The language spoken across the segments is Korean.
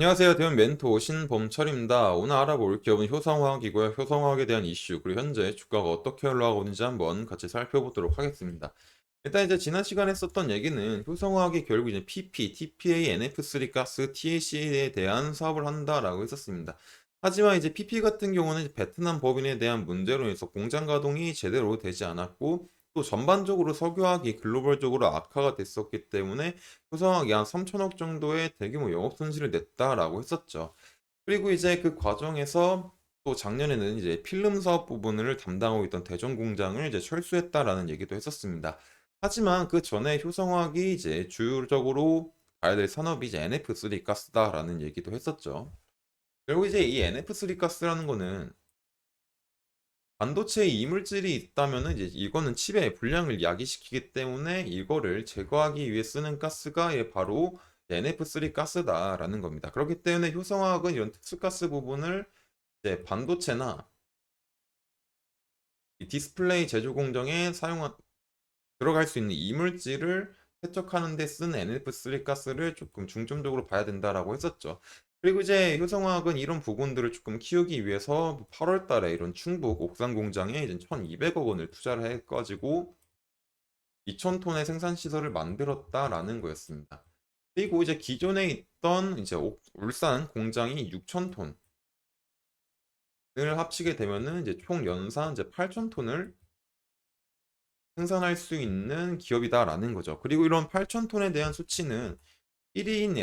안녕하세요. 대원 멘토 신범철입니다. 오늘 알아볼 기업은 효성화학이고요. 효성화학에 대한 이슈, 그리고 현재 주가가 어떻게 흘러가고 있는지 한번 같이 살펴보도록 하겠습니다. 일단 이제 지난 시간에 했었던 얘기는 효성화학이 결국 이제 PP, TPA, NF3 가스, TAC에 대한 사업을 한다라고 했었습니다. 하지만 이제 PP 같은 경우는 이제 베트남 법인에 대한 문제로 인해서 공장 가동이 제대로 되지 않았고, 또 전반적으로 석유화학이 글로벌적으로 악화가 됐었기 때문에 효성학이 한 3천억 정도의 대규모 영업 손실을 냈다라고 했었죠. 그리고 이제 그 과정에서 또 작년에는 이제 필름 사업 부분을 담당하고 있던 대전 공장을 이제 철수했다라는 얘기도 했었습니다. 하지만 그 전에 효성학이 이제 주요적으로 가야 될 산업이 이제 NF3 가스다라는 얘기도 했었죠. 결국 이제 이 NF3 가스라는 거는 반도체에 이물질이 있다면은 이제 이거는 칩의 불량을 야기시키기 때문에 이거를 제거하기 위해 쓰는 가스가 바로 NF3 가스다라는 겁니다. 그렇기 때문에 효성화학은 이런 특수가스 부분을 이제 반도체나 이 디스플레이 제조 공정에 들어갈 수 있는 이물질을 세척하는 데 쓴 NF3 가스를 조금 중점적으로 봐야 된다라고 했었죠. 그리고 이제 효성화학은 이런 부분들을 조금 키우기 위해서 8월 달에 이런 충북 옥산 공장에 이제 1,200억 원을 투자를 해가지고 2,000톤의 생산 시설을 만들었다라는 거였습니다. 그리고 이제 기존에 있던 이제 울산 공장이 6,000톤을 합치게 되면은 이제 총 연산 이제 8,000톤을 생산할 수 있는 기업이다라는 거죠. 그리고 이런 8,000톤에 대한 수치는 1위인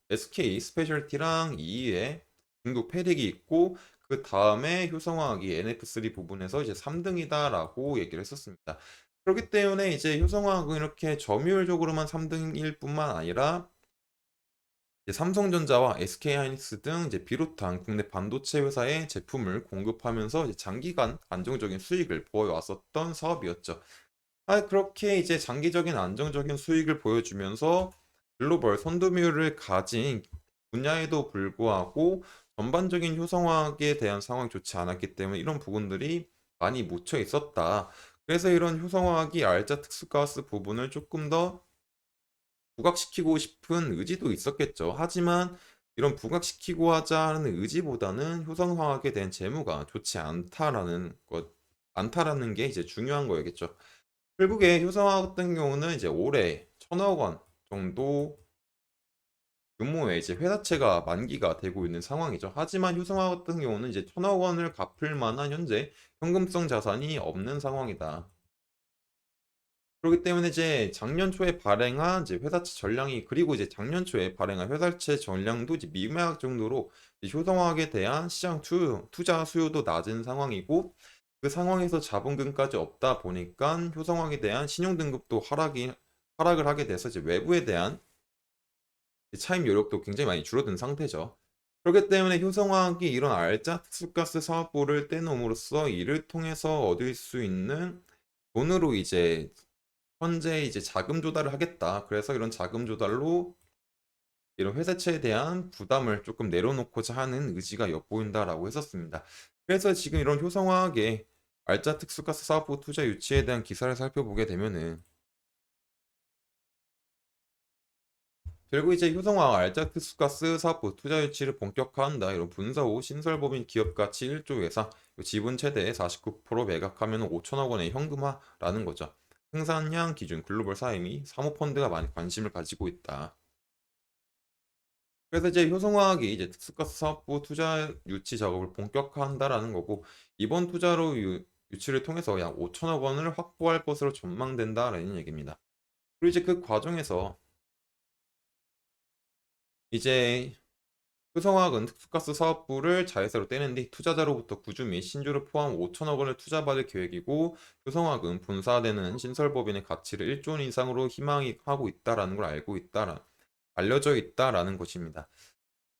SK 스페셜티랑 2위에 중국 패릭이 있고, 그 다음에 효성화학이 NF3 부분에서 이제 3등이다라고 얘기를 했었습니다. 그렇기 때문에 이제 효성화학은 이렇게 점유율적으로만 3등일 뿐만 아니라 이제 삼성전자와 SK하이닉스 등 이제 비롯한 국내 반도체 회사의 제품을 공급하면서 이제 장기간 안정적인 수익을 보여왔었던 사업이었죠. 그렇게 이제 장기적인 안정적인 수익을 보여주면서 글로벌 선도율을 가진 분야에도 불구하고 전반적인 효성화학에 대한 상황이 좋지 않았기 때문에 이런 부분들이 많이 묻혀 있었다. 그래서 이런 효성화학이 알자 특수가스 부분을 조금 더 부각시키고 싶은 의지도 있었겠죠. 하지만 이런 부각시키고 하자는 의지보다는 효성화학에 대한 재무가 좋지 않다라는 게 이제 중요한 거겠죠. 결국에 효성화 같은 경우는 이제 올해 1,000억 원 정도 규모의 이제 회사채가 만기가 되고 있는 상황이죠. 하지만 효성화 같은 경우는 이제 1,000억 원을 갚을 만한 현재 현금성 자산이 없는 상황이다. 그렇기 때문에 이제 작년 초에 발행한 이제 회사채 전량이, 그리고 이제 작년 초에 발행한 회사채 전량도 이제 미매각 정도로 이제 효성화학에 대한 시장 투자 수요도 낮은 상황이고, 그 상황에서 자본금까지 없다 보니까 효성화학에 대한 신용 등급도 하락을 하게 돼서 이제 외부에 대한 차입 여력도 굉장히 많이 줄어든 상태죠. 그렇기 때문에 효성화학이 이런 알짜 특수가스 사업부를 떼놓음으로써 이를 통해서 얻을 수 있는 돈으로 이제 현재 이제 자금 조달을 하겠다. 그래서 이런 자금 조달로 이런 회사채에 대한 부담을 조금 내려놓고자 하는 의지가 엿보인다라고 했었습니다. 그래서 지금 이런 효성화학의 알짜 특수가스 사업부 투자 유치에 대한 기사를 살펴보게 되면은 결국 이제 효성화학 알짜 특수가스 사업부 투자 유치를 본격화한다. 이런 분사 후 신설법인 기업 가치 1조 회사 지분 최대 49% 매각하면 5천억 원의 현금화라는 거죠. 생산량 기준 글로벌 사임이 사모펀드가 많이 관심을 가지고 있다. 그래서 이제 효성화학이 이제 특수가스 사업부 투자 유치 작업을 본격화한다라는 거고, 이번 투자로 유치를 통해서 약 5천억 원을 확보할 것으로 전망된다라는 얘기입니다. 그리고 이제 그 과정에서 이제 효성화학은 특수가스 사업부를 자회사로 떼는 뒤 투자자로부터 구주 및 신주를 포함 5천억 원을 투자받을 계획이고, 효성화학은 분사되는 신설법인의 가치를 1조 원 이상으로 희망하고 있다라는 걸 알려져 있다라는 것입니다.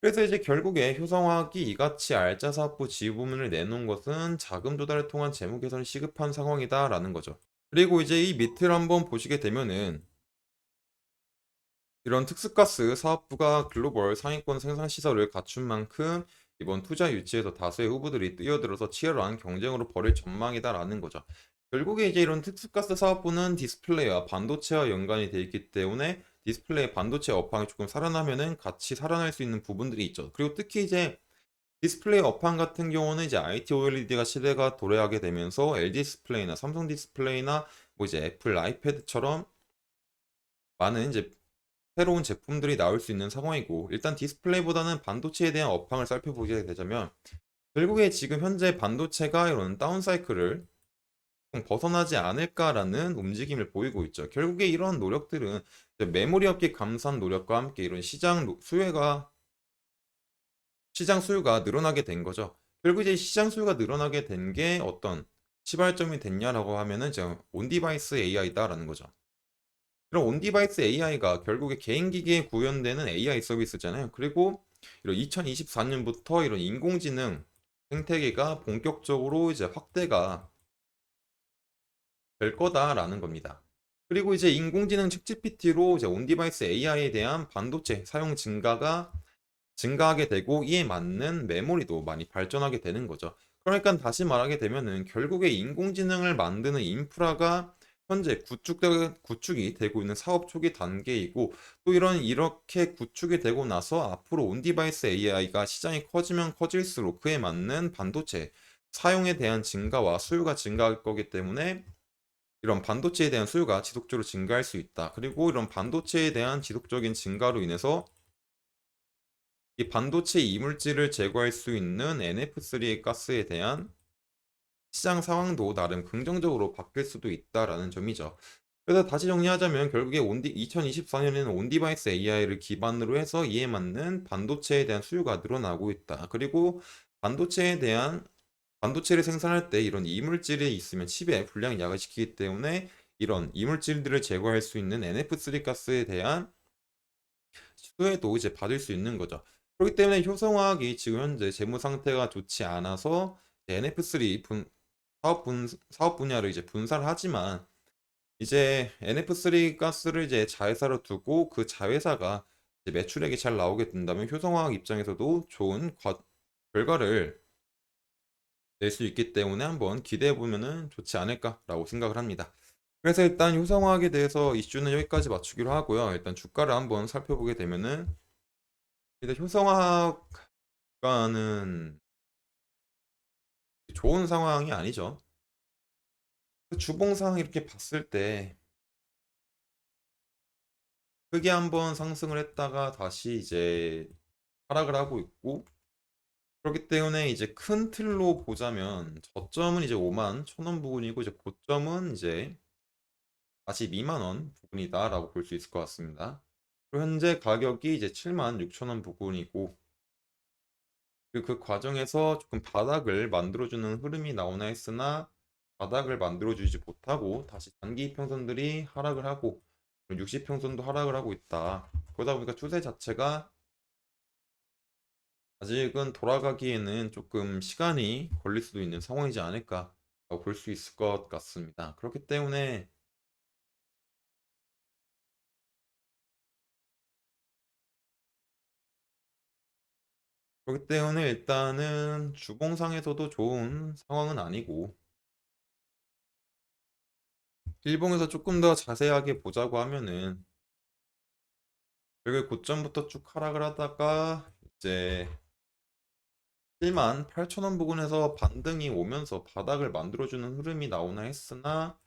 그래서 이제 결국에 효성화학이 이같이 알짜 사업부 지분을 내놓은 것은 자금 조달을 통한 재무 개선이 시급한 상황이다라는 거죠. 그리고 이제 이 밑을 한번 보시게 되면은 이런 특수가스 사업부가 글로벌 상위권 생산 시설을 갖춘 만큼 이번 투자 유치에서 다수의 후보들이 뛰어들어서 치열한 경쟁으로 벌일 전망이다라는 거죠. 결국에 이제 이런 특수가스 사업부는 디스플레이와 반도체와 연관이 되어 있기 때문에 디스플레이 반도체 업황이 조금 살아나면은 같이 살아날 수 있는 부분들이 있죠. 그리고 특히 이제 디스플레이 업황 같은 경우는 이제 IT OLED가 시대가 도래하게 되면서 LG 디스플레이나 삼성 디스플레이나 뭐 이제 애플 아이패드처럼 많은 이제 새로운 제품들이 나올 수 있는 상황이고, 일단 디스플레이보다는 반도체에 대한 업황을 살펴보게 되자면 결국에 지금 현재 반도체가 이런 다운 사이클을 좀 벗어나지 않을까라는 움직임을 보이고 있죠. 결국에 이런 노력들은 이제 메모리 업계 감산 노력과 함께 이런 시장 수요가 늘어나게 된 거죠. 결국 이제 시장 수요가 늘어나게 된 게 어떤 시발점이 됐냐라고 하면은 이제 온디바이스 AI다라는 거죠. 이런 온디바이스 AI가 결국에 개인 기기에 구현되는 AI 서비스잖아요. 그리고 이런 2024년부터 이런 인공지능 생태계가 본격적으로 이제 확대가 될 거다라는 겁니다. 그리고 이제 인공지능 챗GPT로 이제 온디바이스 AI에 대한 반도체 사용 증가하게 되고, 이에 맞는 메모리도 많이 발전하게 되는 거죠. 그러니까 다시 말하게 되면은 결국에 인공지능을 만드는 인프라가 현재 구축이 되고 있는 사업 초기 단계이고, 또 이렇게 구축이 되고 나서 앞으로 온디바이스 AI가 시장이 커지면 커질수록 그에 맞는 반도체 사용에 대한 증가와 수요가 증가할 거기 때문에 이런 반도체에 대한 수요가 지속적으로 증가할 수 있다. 그리고 이런 반도체에 대한 지속적인 증가로 인해서 이 반도체 이물질을 제거할 수 있는 NF3 가스에 대한 시장 상황도 나름 긍정적으로 바뀔 수도 있다라는 점이죠. 그래서 다시 정리하자면 결국에 2024년에는 온디바이스 AI를 기반으로 해서 이에 맞는 반도체에 대한 수요가 늘어나고 있다. 그리고 반도체에 대한 반도체를 생산할 때 이런 이물질이 있으면 칩에 불량이 야기시키기 때문에 이런 이물질들을 제거할 수 있는 NF3 가스에 대한 수혜도 이제 받을 수 있는 거죠. 그렇기 때문에 효성화학이 지금 현재 재무 상태가 좋지 않아서 NF3 사업 분야를 이제 분사를 하지만, 이제 NF3 가스를 이제 자회사로 두고 그 자회사가 이제 매출액이 잘 나오게 된다면 효성화학 입장에서도 좋은 결과를 낼 수 있기 때문에 한번 기대해 보면은 좋지 않을까라고 생각을 합니다. 그래서 일단 효성화학에 대해서 이슈는 여기까지 맞추기로 하고요. 일단 주가를 한번 살펴보게 되면은 일단 효성화학과는 좋은 상황이 아니죠. 주봉상 이렇게 봤을 때 크게 한번 상승을 했다가 다시 이제 하락을 하고 있고, 그렇기 때문에 이제 큰 틀로 보자면 저점은 이제 5만 1천 원 부근이고, 이제 고점은 이제 42만 원 부근이다라고 볼 수 있을 것 같습니다. 그리고 현재 가격이 이제 7만 6천 원 부근이고, 그리고 그 과정에서 조금 바닥을 만들어주는 흐름이 나오나 했으나 바닥을 만들어주지 못하고 다시 단기 평선들이 하락을 하고 60평선도 하락을 하고 있다. 그러다 보니까 추세 자체가 아직은 돌아가기에는 조금 시간이 걸릴 수도 있는 상황이지 않을까라고 볼 수 있을 것 같습니다. 그렇기 때문에 일단은 주봉상에서도 좋은 상황은 아니고, 일봉에서 조금 더 자세하게 보자고 하면은 여기 고점부터 쭉 하락을 하다가 이제 1만 8천 원 부근에서 반등이 오면서 바닥을 만들어주는 흐름이 나오나 했으나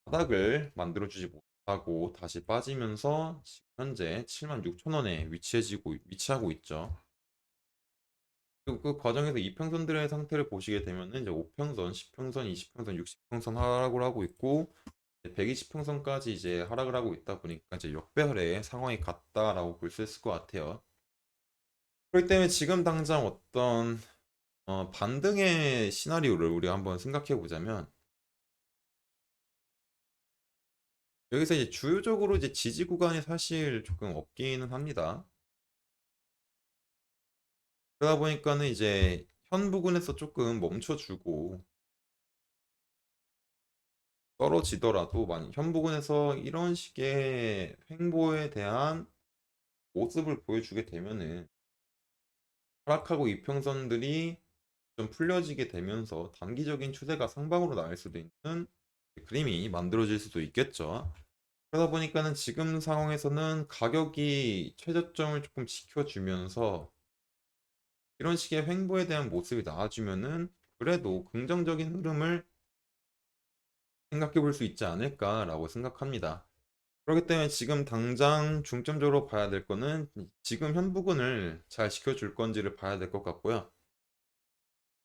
바닥을 만들어주지 못하고 다시 빠지면서 지금 현재 7만 6천 원에 위치하고 있죠. 그리고 그 과정에서 이평선들의 상태를 보시게 되면은 이제 5평선, 10평선, 20평선, 60평선 하락을 하고 있고 120평선까지 이제 하락을 하고 있다 보니까 이제 역배열의 상황이 같다라고 볼 수 있을 것 같아요. 그렇기 때문에 지금 당장 어떤 반등의 시나리오를 우리가 한번 생각해 보자면, 여기서 이제 주요적으로 이제 지지 구간이 사실 조금 없기는 합니다. 그러다 보니까는 이제 현 부근에서 조금 멈춰주고 떨어지더라도 만약 현 부근에서 이런 식의 횡보에 대한 모습을 보여주게 되면은 하락하고 이평선들이 좀 풀려지게 되면서 단기적인 추세가 상방으로 나올 수도 있는 그림이 만들어질 수도 있겠죠. 그러다 보니까는 지금 상황에서는 가격이 최저점을 조금 지켜주면서 이런 식의 횡보에 대한 모습이 나와주면은 그래도 긍정적인 흐름을 생각해 볼 수 있지 않을까라고 생각합니다. 그렇기 때문에 지금 당장 중점적으로 봐야 될 거는 지금 현 부근을 잘 지켜줄 건지를 봐야 될 것 같고요.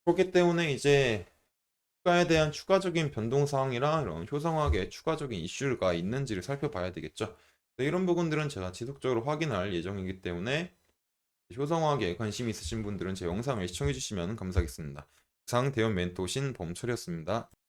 그렇기 때문에 이제 주가에 대한 추가적인 변동 사항이랑 이런 효성화학의 추가적인 이슈가 있는지를 살펴봐야 되겠죠. 네, 이런 부분들은 제가 지속적으로 확인할 예정이기 때문에 효성화학에 관심 있으신 분들은 제 영상을 시청해 주시면 감사하겠습니다. 이상 대형 멘토 신범철이었습니다.